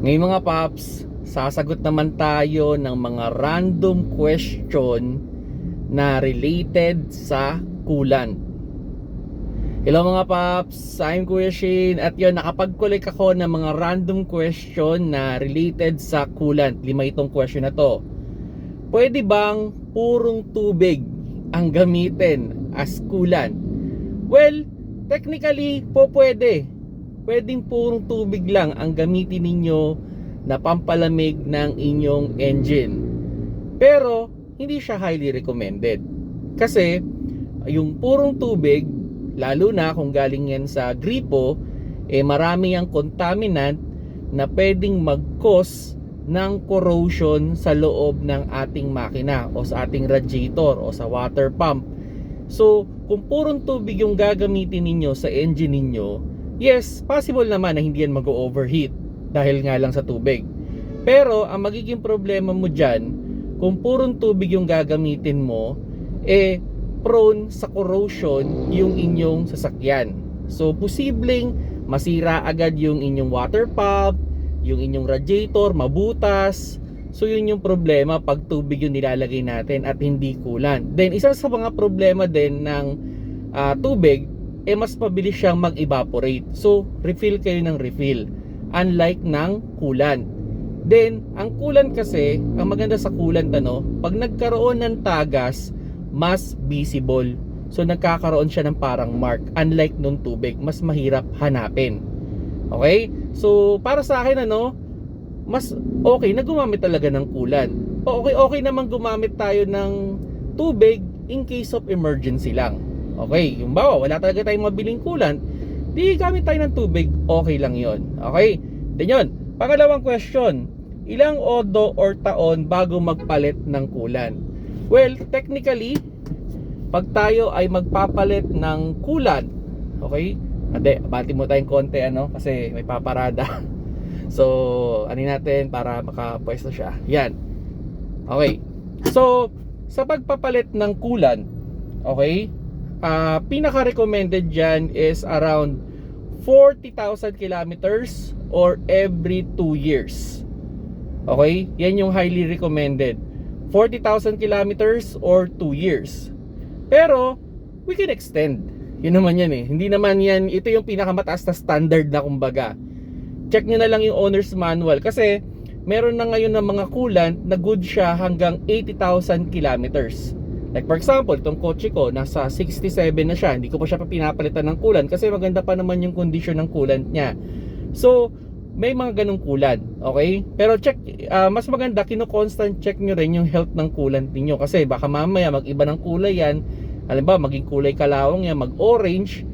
Ngayon mga paps, sasagot naman tayo ng mga random question na related sa coolant. Hello mga paps, I'm Kuya Shane at yun, nakapag-collect ako ng mga random question na related sa coolant. 5 itong question na to. Pwede bang purong tubig ang gamitin as coolant? Well, technically po pwede. Pwedeng purong tubig lang ang gamitin ninyo na pampalamig ng inyong engine. Pero hindi siya highly recommended. Kasi yung purong tubig, lalo na kung galing yan sa gripo, marami ang contaminant na pwedeng mag-cause ng corrosion sa loob ng ating makina o sa ating radiator o sa water pump. So, kung purong tubig yung gagamitin ninyo sa engine ninyo, yes, possible naman na hindi yan mag-overheat dahil nga lang sa tubig. Pero, ang magiging problema mo dyan, kung purong tubig yung gagamitin mo, prone sa corrosion yung inyong sasakyan. So, posibleng masira agad yung inyong water pump, yung inyong radiator, mabutas. So, yun yung problema pag tubig yung nilalagay natin at hindi coolant. Then, isa sa mga problema din ng tubig, mas mabilis siyang mag-evaporate. So, refill kayo ng refill. Unlike ng coolant. Then, ang coolant kasi, ang maganda sa coolant, pag nagkaroon ng tagas, mas visible. So, nagkakaroon siya ng parang mark. Unlike nung tubig, mas mahirap hanapin. Okay? So, para sa akin, mas okay na gumamit talaga ng coolant. Okay naman gumamit tayo ng tubig in case of emergency lang. Okay, yung bawa, wala talaga tayong mabiling coolant, di gamit tayo ng tubig, okay lang yon. Okay, then yun. Pangalawang question, ilang odo or taon bago magpalit ng coolant? Well, technically, pag tayo ay magpapalit ng coolant, okay, bati mo tayong konti, kasi may paparada. So, natin para makapwesto siya. Yan. Okay. So, sa pagpapalit ng coolant, okay, pinaka-recommended dyan is around 40,000 kilometers or every 2 years. Okay? Yan yung highly recommended. 40,000 kilometers or 2 years. Pero, we can extend. Yun naman yan eh. Hindi naman yan, ito yung pinakamataas na standard na kumbaga. Check nyo na lang yung owner's manual. Kasi, meron na ngayon ng mga coolant na good siya hanggang 80,000 kilometers. Like for example, itong kotse ko, nasa 67 na siya. Hindi ko pa siya pinapalitan ng coolant kasi maganda pa naman yung condition ng coolant niya. So, may mga ganong coolant, okay? Pero check, mas maganda, kino-constant check nyo rin yung health ng coolant niyo. Kasi baka mamaya mag-iba ng kulay yan. Halimbawa, maging kulay kalawang yan, mag-orange,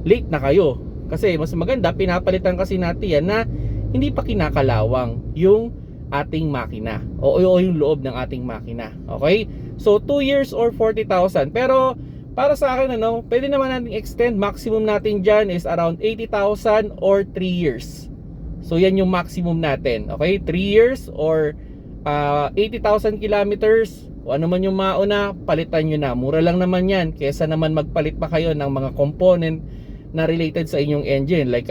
late na kayo. Kasi mas maganda, pinapalitan kasi natin yan na hindi pa kinakalawang yung ating makina o yung loob ng ating makina. Okay? So 2 years or 40,000. Pero para sa akin pwede naman natin extend. Maximum natin dyan is around 80,000 or 3 years. So yan yung maximum natin. Okay? 3 years or 80,000 kilometers. O ano man yung mauna, palitan nyo na. Mura lang naman yan. Kesa naman magpalit pa kayo ng mga component na related sa inyong engine. Like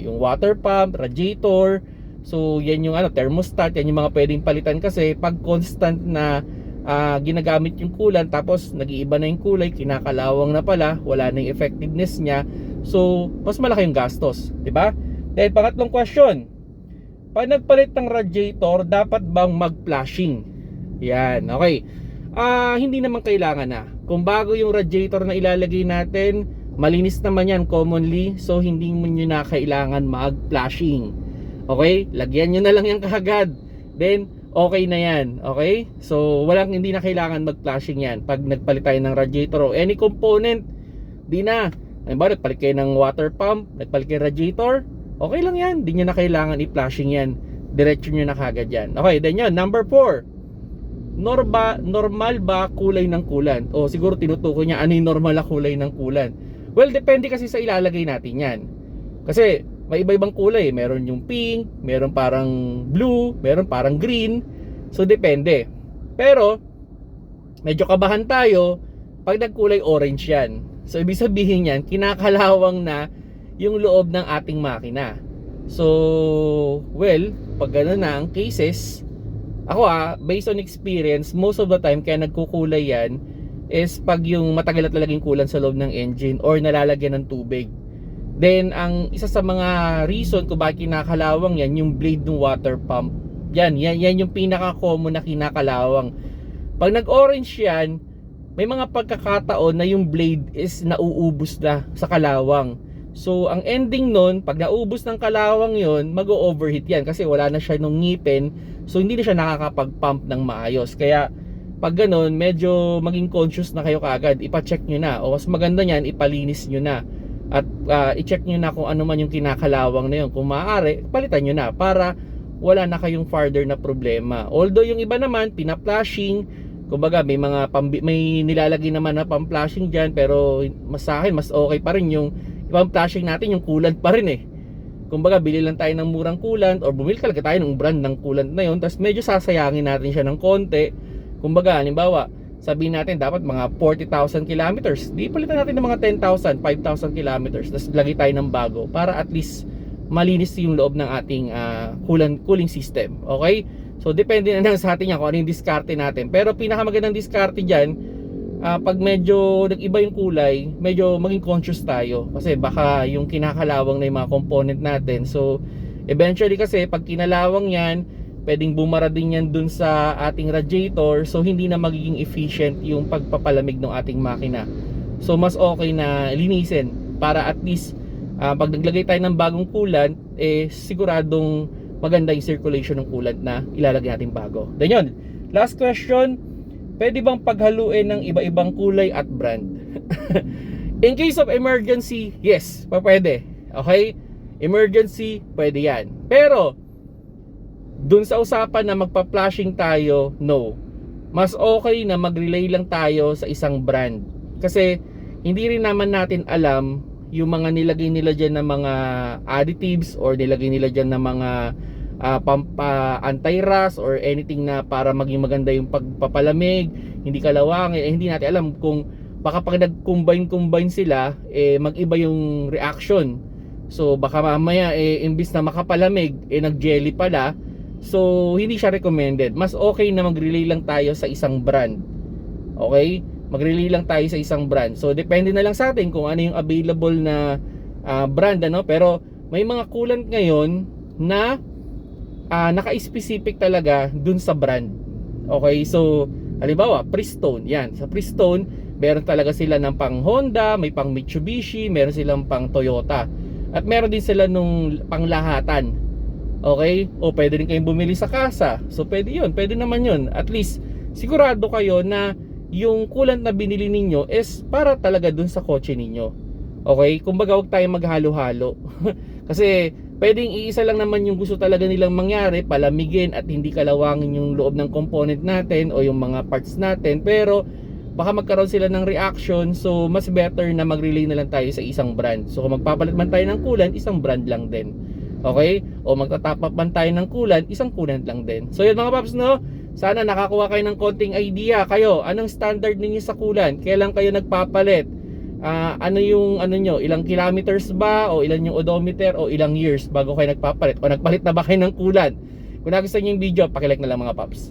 yung water pump, radiator. So yan yung thermostat, yan yung mga pwedeng palitan kasi pag constant na ginagamit yung coolant tapos nag-iiba na yung kulay, kinakalawang na pala, wala na yung effectiveness niya. So mas malaki yung gastos, di ba? Then pangatlong question, pag nagpalit ng radiator, dapat bang mag-flashing? Yan, okay. Hindi naman kailangan na. Kung bago yung radiator na ilalagay natin, malinis naman yan commonly, so hindi mo nyo na kailangan mag-flashing. Okay? Lagyan nyo na lang yan kahagad. Then, okay na yan. Okay? So, hindi na kailangan mag-flashing yan. Pag nagpalit tayo ng radiator o any component, di na. Halimbawa, nagpalit kayo ng water pump, nagpalit kayo ng radiator, okay lang yan. Di nyo na kailangan i-flashing yan. Diretso nyo na kagad yan. Okay, then yun. Number 4. Normal ba kulay ng coolant? O, siguro tinutukoy niya ano yung normal na kulay ng coolant. Well, depende kasi sa ilalagay natin yan. Kasi, may iba-ibang kulay. Meron yung pink, meron parang blue, meron parang green. So, depende. Pero, medyo kabahan tayo pag nagkulay orange yan. So, ibig sabihin yan, kinakalawang na yung loob ng ating makina. So, well, pag gano'n na ang cases, ako based on experience, most of the time kaya nagkukulay yan is pag yung matagal na talagang kulan sa loob ng engine or nalalagyan ng tubig. Then, ang isa sa mga reason kung bakit kinakalawang yan, yung blade ng water pump. Yan yung pinaka-common na kinakalawang. Pag nag-orange yan, may mga pagkakataon na yung blade is nauubos na sa kalawang. So, ang ending nun, pag naubos ng kalawang yon, mag-overheat yan kasi wala na siya nung ngipin. So, hindi na siya nakakapag-pump ng maayos. Kaya, pag ganun, medyo maging conscious na kayo kaagad. Ipa-check nyo na. O mas maganda nyan, ipalinis nyo na. At i-check nyo na kung ano man yung kinakalawang na yun. Kung maaari, palitan nyo na para wala na kayong further na problema. Although, yung iba naman, pina-flashing. Kumbaga, may nilalagay naman na pang-flashing dyan. Pero sa akin, mas okay pa rin yung ibang flashing natin, yung coolant pa rin eh. Kumbaga, bili lang tayo ng murang coolant or bumili talaga tayo ng brand ng coolant na yun, tapos medyo sasayangin natin siya ng konti. Kumbaga, halimbawa, sabihin natin dapat mga 40,000 kilometers, di palitan natin ng mga 10,000, 5,000 kilometers, tapos lagay tayo ng bago para at least malinis yung loob ng ating cooling system. Okay? So, depende na lang sa atin yan kung ano yung diskarte natin. Pero pinakamagandang diskarte dyan, pag medyo nag-iba yung kulay, medyo maging conscious tayo kasi baka yung kinakalawang na yung mga component natin. So eventually kasi pag kinalawang yan, pwedeng bumara din yan dun sa ating radiator, so hindi na magiging efficient yung pagpapalamig ng ating makina. So mas okay na linisin para at least pag naglagay tayo ng bagong coolant, siguradong maganda yung circulation ng coolant na ilalagay natin bago. Then yun, last question, pwede bang paghaluin ng iba-ibang kulay at brand? In case of emergency, yes, pwede. Okay? Emergency, pwede yan. Pero, dun sa usapan na magpa-flashing tayo, no. Mas okay na mag-relay lang tayo sa isang brand. Kasi, hindi rin naman natin alam yung mga nilagay nila dyan ng mga additives or nilagay nila dyan ng mga anti-rust or anything na para maging maganda yung pagpapalamig, hindi kalawangin, hindi natin alam kung baka pag nag-combine sila, mag-iba yung reaction. So baka mamaya imbis na makapalamig, nag-jelly pala. So hindi siya recommended. Mas okay na mag-relay lang tayo sa isang brand. Okay? Mag-relay lang tayo sa isang brand. So depende na lang sa atin kung ano yung available na brand, ano. Pero may mga coolant ngayon na naka-specific talaga dun sa brand. Okay, so halimbawa Prestone, yan. Sa Prestone, meron talaga sila ng pang Honda, may pang Mitsubishi, meron silang pang Toyota, at meron din sila nung panglahatan. Okay, o pwede rin kayong bumili sa kasa. So pwede yun, pwede naman yun. At least sigurado kayo na yung coolant na binili ninyo is para talaga dun sa kotse ninyo. Okay, kumbaga huwag tayong maghalo-halo. Kasi pwedeng iisa lang naman yung gusto talaga nilang mangyari, palamigin at hindi kalawangin yung loob ng component natin o yung mga parts natin, pero baka magkaroon sila ng reaction. So mas better na mag-relay na lang tayo sa isang brand. So kung magpapalit man tayo ng coolant, isang brand lang din. Okay? O magtatap up man tayo ng coolant, isang coolant lang din. So yun mga paps, no? Sana nakakuha kayo ng konting idea. Kayo, anong standard ninyo sa coolant? Kailan kayo nagpapalit? Ano yung nyo, ilang kilometers ba, o ilan yung odometer, o ilang years bago kayo nagpapalit, o nagpalit na ba kayo ng coolant? Kung nagustuhan nyo yung video, pakilike na lang mga paps.